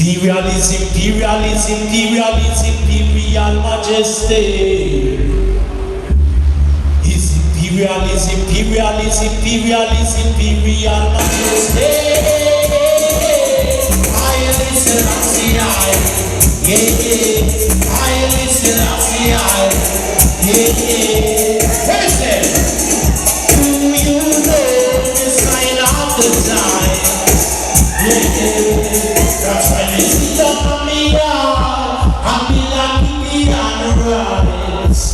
Imperial majesty. His imperial majesty. I listen, I see, yeah. I listen, I see, yeah. Listen. Do you know the sign of the times? Yeah. That's why they sit up on me, and be like me on the rise.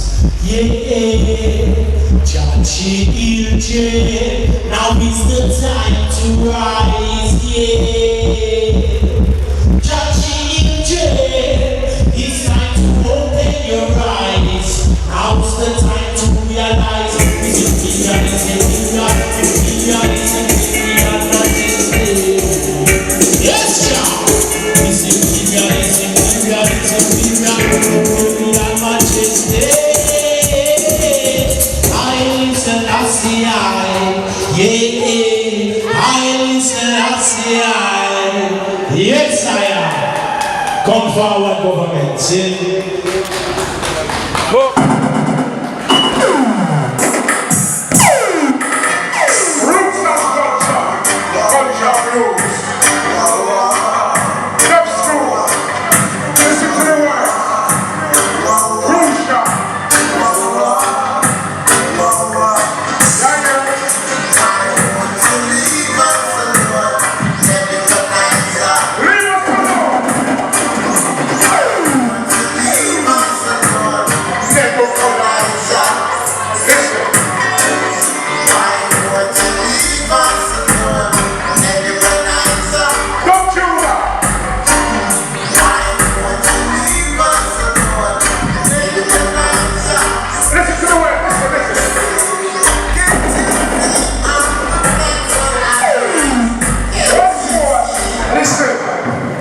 Yeah. Chachi Ilje, now is the time to rise. Yeah. Chachi Ilje, it's time to open your eyes. Now's the time to realize. Yes, child. It's imperial majesty. I listen, I see, yeah. I listen, I see, yes, I am. Come forward, government.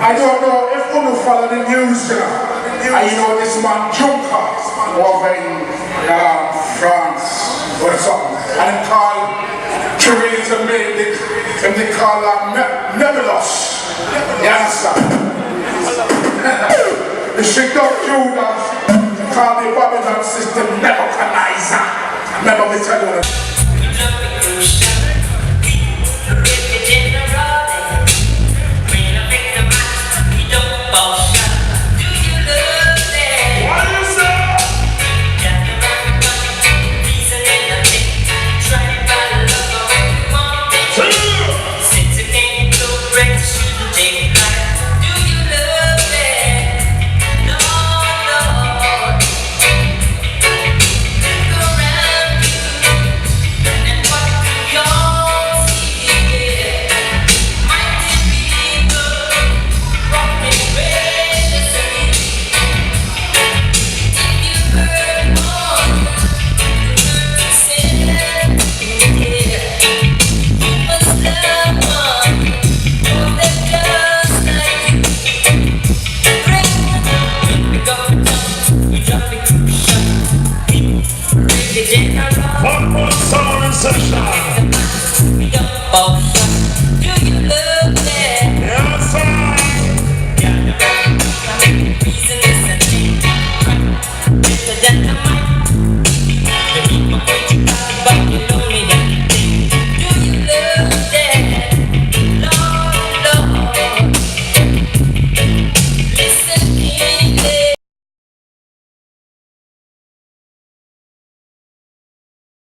I don't know if you follow the news, and you know this man Juncker over in France or something, and he called Theresa May, and they call her nebulous. You understand? She don't do that, call the Babylon system Nebuchadnezzar. Remember me tell you that.